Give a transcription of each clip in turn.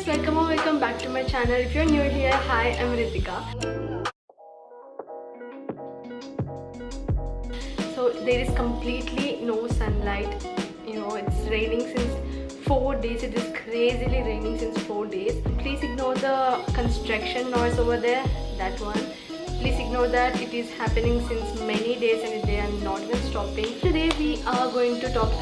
welcome or welcome back to my channel. If you're new here, hi, I'm Ritika. So there is completely no sunlight. It's raining since 4 days. It is crazily raining since 4 days. Please ignore the construction noise over there, that one. Please ignore that. It is happening since many days and they are not even stopping. Today we are going to talk.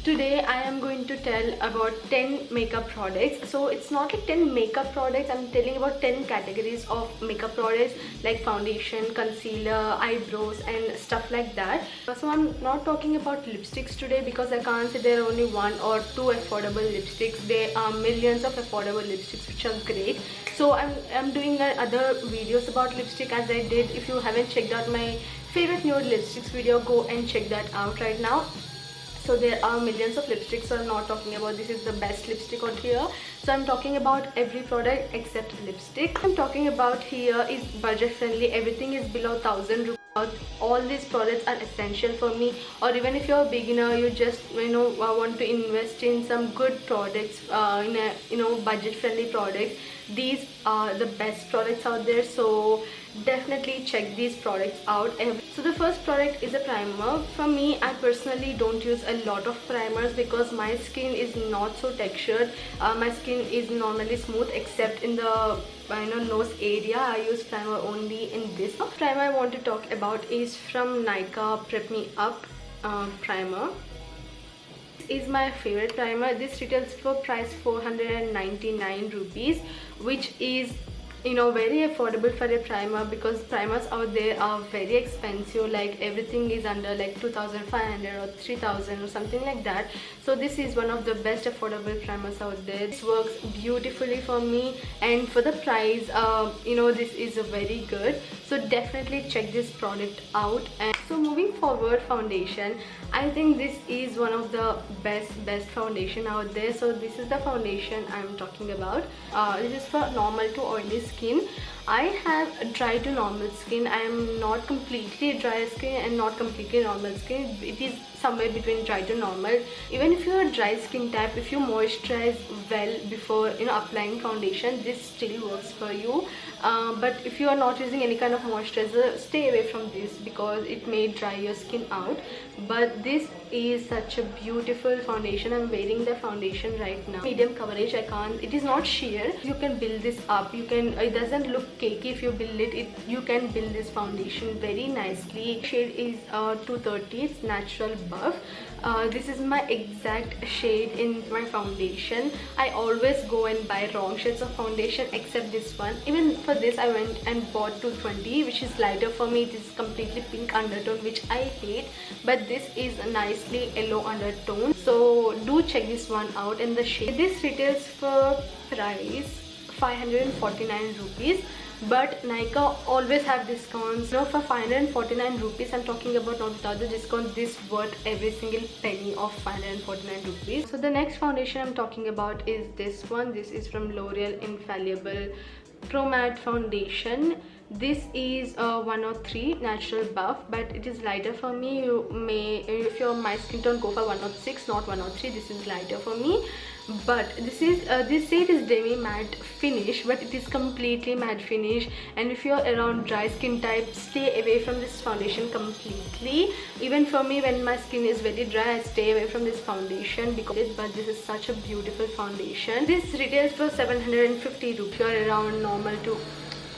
Today I am going to tell about 10 makeup products. So it's not like 10 makeup products, I'm telling about 10 categories of makeup products like foundation, concealer, eyebrows and stuff like that. So I'm not talking about lipsticks today because I can't say there are only one or two affordable lipsticks. There are millions of affordable lipsticks which are great. So I'm doing other videos about lipstick as I did. If you haven't checked out my favorite nude lipsticks video, go and check that out right now. So there are millions of lipsticks, so I'm not talking about this is the best lipstick out here. So I'm talking about every product except lipstick. I'm talking about here is budget friendly. Everything is below 1000 rupees. All these products are essential for me, or even if you're a beginner, you just want to invest in some good products, in a budget friendly products. These are the best products out there, so definitely check these products out. So the first product is a primer. For me, I personally don't use a lot of primers because my skin is not so textured. My skin is normally smooth except in the nose area. I use primer only in this. The primer I want to talk about is from Nykaa Prep Me Up primer. This is my favorite primer. This retails for price 499 rupees, which is very affordable for a primer because primers out there are very expensive. Like everything is under like 2500 or 3000 or something like that. So this is one of the best affordable primers out there. This works beautifully for me, and for the price, this is very good. So definitely check this product out. And so moving forward, foundation. I think this is one of the best foundation out there. So this is the foundation I'm talking about. This is for normal to oily skin. I have dry to normal skin. I am not completely dry skin and not completely normal skin. It is somewhere between dry to normal. Even if you're a dry skin type, if you moisturize well before applying foundation, this still works for you. But if you are not using any kind of moisturizer, stay away from this because it may dry your skin out. But this is such a beautiful foundation. I'm wearing the foundation right now. Medium coverage. It is not sheer. You can build this up. It doesn't look cakey if you build it. You can build this foundation very nicely. Shade is 230. It's natural buff. This is my exact shade in my foundation. I always go and buy wrong shades of foundation except this one. Even for this I went and bought 220, which is lighter for me. It is completely pink undertone, which I hate, but this is a nicely yellow undertone. So do check this one out. In the shade, this retails for price 549 rupees. But Nykaa always have discounts. For 549 rupees, I'm talking about not without the discount, this worth every single penny of 549 rupees. So the next foundation I'm talking about is this one. This is from L'Oreal Infallible Pro Matte Foundation. This is 103 natural buff, but it is lighter for me. You may, if you're my skin tone, go for 106, not 103. This is lighter for me. But this is this shade is demi matte finish, but it is completely matte finish. And if you're around dry skin type, stay away from this foundation completely. Even for me, when my skin is very dry, I stay away from this foundation but this is such a beautiful foundation. This retails for 750 rupees. If you're around normal to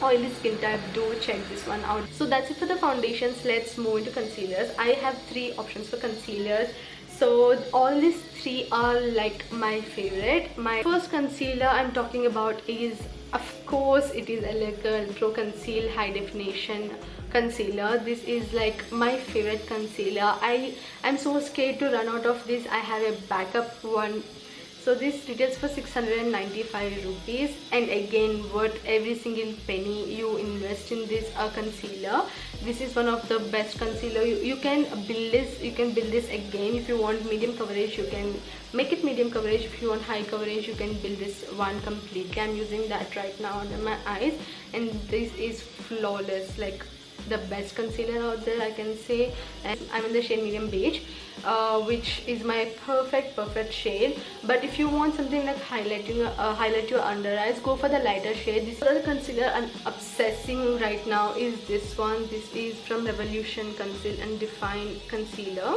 oily skin type, do check this one out. So that's it for the foundations. Let's move into concealers. I have 3 options for concealers. So all these 3 are like my favorite. My first concealer I'm talking about is, of course, it is Elegant Pro Conceal High Definition Concealer. This is like my favorite concealer. I'm so scared to run out of this. I have a backup one. So this retails for 695 rupees, and again worth every single penny you invest in this concealer. This is one of the best concealer. You can build this again. If you want medium coverage, you can make it medium coverage. If you want high coverage, you can build this one completely. I'm using that right now under my eyes, and this is flawless. Like the best concealer out there, I can say. And I'm in the shade medium beige, which is my perfect shade. But if you want something like highlight your under eyes, go for the lighter shade. This other concealer I'm obsessing right now is this one. This is from Revolution Conceal and Define Concealer.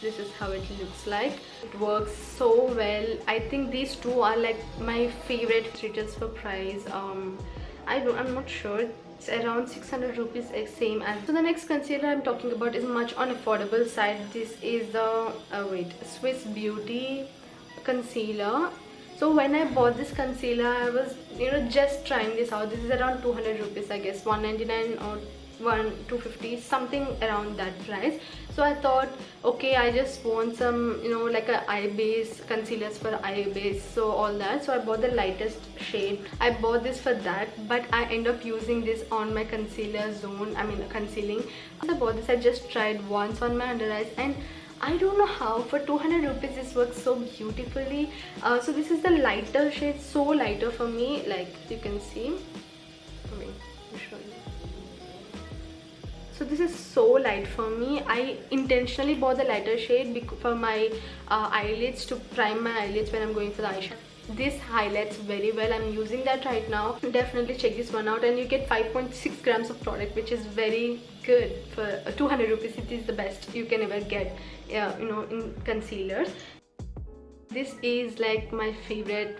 This is how it looks like. It works so well. I think these two are like my favorite. Retails for price, I'm not sure, it's around 600 rupees, same as. So the next concealer I'm talking about is much on affordable side. This is the Swiss Beauty concealer. So when I bought this concealer, I was just trying this out. This is around 200 rupees, I guess, 199 or 250, something around that price. So I thought, okay, I just want some like a eye base, concealers for eye base, so all that. So I bought the lightest shade. I bought this for that, but I end up using this on my concealer zone, concealing. As I bought this, I just tried once on my under eyes, and I don't know how for 200 rupees this works so beautifully. So this is the lighter shade, so lighter for me, like you can see. Wait, I'll show you. So this is so light for me. I intentionally bought the lighter shade for my eyelids, to prime my eyelids when I'm going for the eyeshadow. This highlights very well. I'm using that right now. Definitely check this one out, and you get 5.6 grams of product, which is very good for 200 rupees. It is the best you can ever get, in concealers. This is like my favorite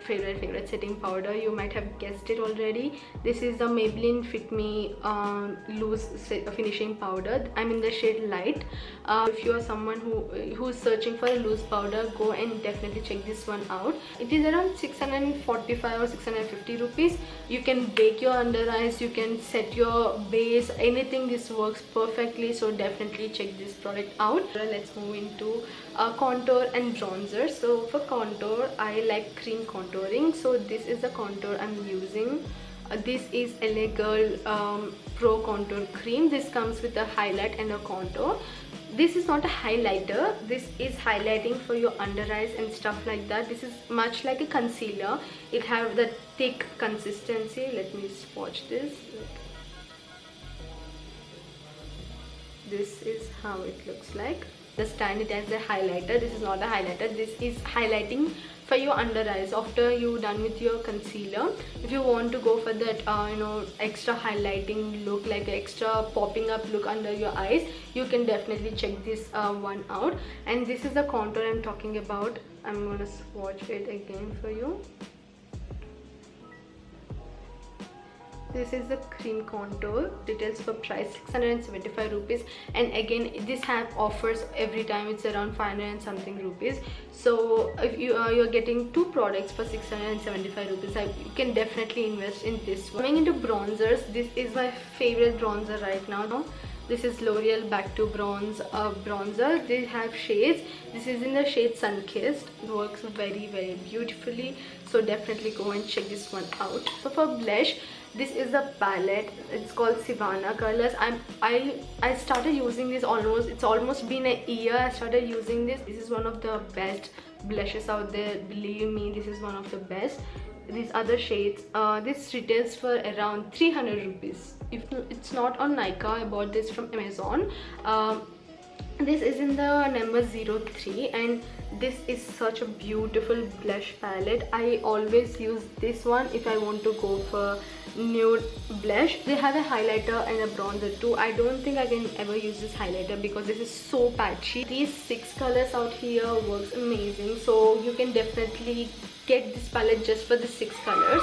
setting powder. You might have guessed it already. This is the Maybelline Fit Me loose finishing powder. I'm in the shade light. If you are someone who's searching for a loose powder, go and definitely check this one out. It is around 645 or 650 rupees. You can bake your under eyes, you can set your base, anything. This works perfectly, so definitely check this product out. Let's move into contour and bronzer. So for contour, I like cream contouring, so this is the contour I'm using. This is LA Girl Pro Contour Cream. This comes with a highlight and a contour. This is not a highlighter, this is highlighting for your under eyes and stuff like that. This is much like a concealer. It have the thick consistency. Let me swatch this. This is how it looks like. Understand it as a highlighter. This is not a highlighter. This is highlighting for your under eyes after you're done with your concealer. If you want to go for that extra highlighting look, like extra popping up look under your eyes, you can definitely check this one out. And this is the contour I'm talking about. I'm gonna swatch it again for you. This is the cream contour. Details for price 675 rupees, and again this have offers every time. It's around 500 and something rupees. So if you're getting two products for 675 rupees, you can definitely invest in this one. Coming into bronzers, this is my favorite bronzer right now. This is L'Oreal Back to Bronze bronzer. They have shades. This is in the shade Sunkissed. It works very beautifully, so definitely go and check this one out. So for blush, this is the palette. It's called Sivana Colors. I started using this it's almost been a year I started using this. This is one of the best blushes out there, believe me. This is one of the best. These other shades, this retails for around 300 rupees. If it's not on Nykaa, I bought this from Amazon. This is in the number 03, and this is such a beautiful blush palette. I always use this one if I want to go for nude blush. They have a highlighter and a bronzer too. I don't think I can ever use this highlighter because this is so patchy. These 6 colors out here works amazing, so you can definitely get this palette just for the 6 colors.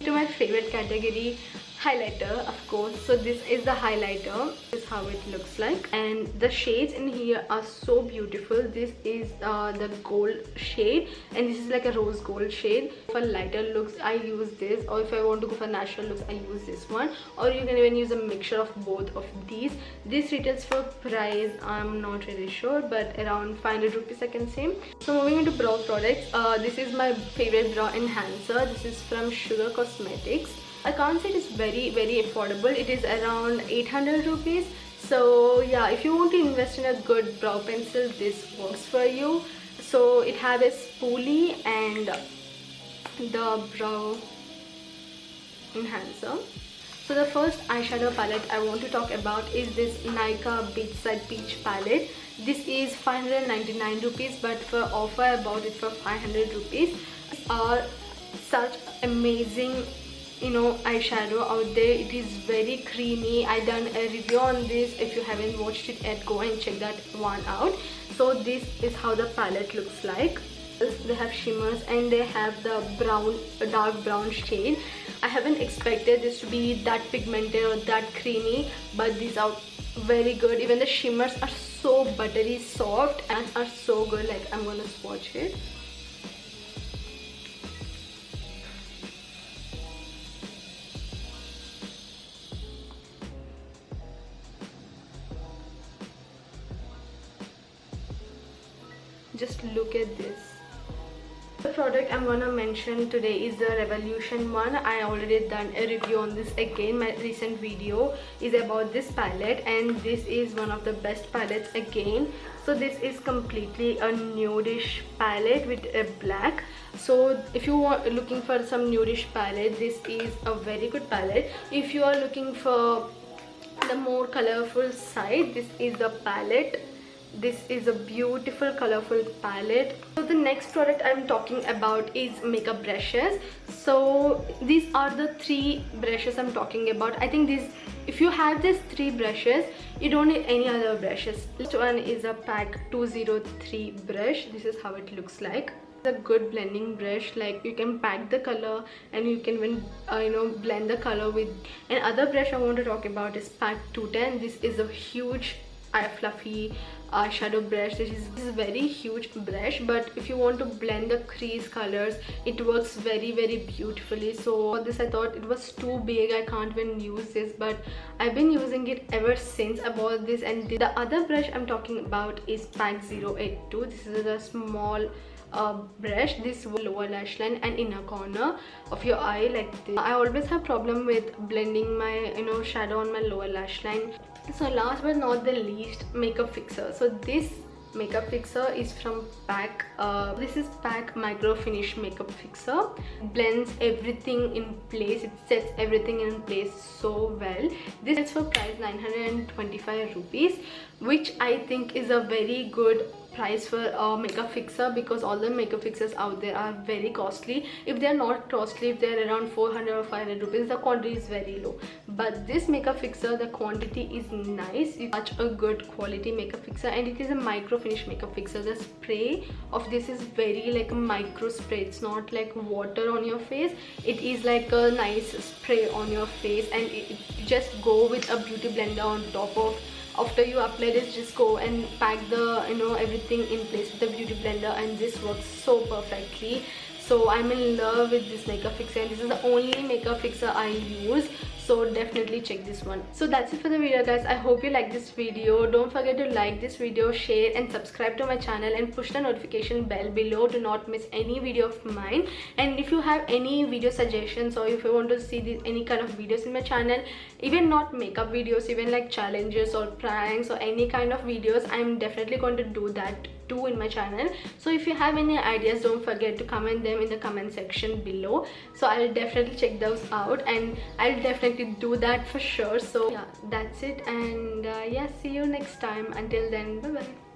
To my favorite category, highlighter, of course. So this is the highlighter. This is how it looks like, and the shades in here are so beautiful. This is the gold shade, and this is like a rose gold shade. For lighter looks, I use this, or if I want to go for natural looks, I use this one, or you can even use a mixture of both of these. This retails for price, I'm not really sure, but around 500 rupees I can say. So moving into brow products, this is my favorite brow enhancer. This is from Sugar Cosmetics. I can't say it is very affordable. It is around 800 rupees. So yeah, if you want to invest in a good brow pencil, this works for you. So it has a spoolie and the brow enhancer. So the first eyeshadow palette I want to talk about is this Nykaa Beachside Peach palette. This is 599 rupees, but for offer I bought it for 500 rupees. These are such amazing, you know, eyeshadow out there. It is very creamy. I done a review on this. If you haven't watched it yet, go and check that one out. So this is how the palette looks like. They have shimmers and they have the brown, dark brown shade. I haven't expected this to be that pigmented or that creamy, but these are very good. Even the shimmers are so buttery soft and are so good. Like, I'm gonna swatch it. Just look at this. The product I'm gonna mention today is the Revolution one. I already done a review on this again. My recent video is about this palette, and this is one of the best palettes again. So this is completely a nudish palette with a black. So if you are looking for some nudish palette, this is a very good palette. If you are looking for the more colorful side, this is the palette. This is a beautiful colorful palette. So the next product I'm talking about is makeup brushes. So these are the 3 brushes I'm talking about. I think these, if you have these 3 brushes, you don't need any other brushes. This one is a pack 203 brush. This is how it looks like. It's a good blending brush. Like, you can pack the color and you can even you know, blend the color with. Another brush I want to talk about is pack 210. This is a huge fluffy eyeshadow brush. This is a very huge brush, but if you want to blend the crease colors, it works very beautifully. So for this I thought it was too big, I can't even use this, but I've been using it ever since I bought this. And the other brush I'm talking about is pack 082. This is a small brush. This lower lash line and inner corner of your eye, like this. I always have problem with blending my, you know, shadow on my lower lash line. So last but not the least, makeup fixer. So this makeup fixer is from pack. This is pack micro finish makeup fixer. It blends everything in place. It sets everything in place so well. This is for price 925 rupees, which I think is a very good price for a makeup fixer, because all the makeup fixers out there are very costly. If they're not costly, if they're around 400 or 500 rupees, the quantity is very low. But this makeup fixer, the quantity is nice. It's such a good quality makeup fixer, and it is a micro finish makeup fixer. The spray of this is very like a micro spray. It's not like water on your face. It is like a nice spray on your face, and it just go with a beauty blender on top of. After you apply this, just go and pack the, you know, everything in place with the beauty blender, and this works so perfectly. So I'm in love with this makeup fixer, and this is the only makeup fixer I use. So definitely check this one. So that's it for the video, guys. I hope you like this video. Don't forget to like this video, share and subscribe to my channel, and push the notification bell below to not miss any video of mine. And if you have any video suggestions, or if you want to see any kind of videos in my channel, even not makeup videos, even like challenges or pranks or any kind of videos, I'm definitely going to do that too in my channel. So if you have any ideas, don't forget to comment them in the comment section below. So I'll definitely check those out, and I'll definitely do that for sure. So yeah, that's it, and yeah, see you next time. Until then, bye bye.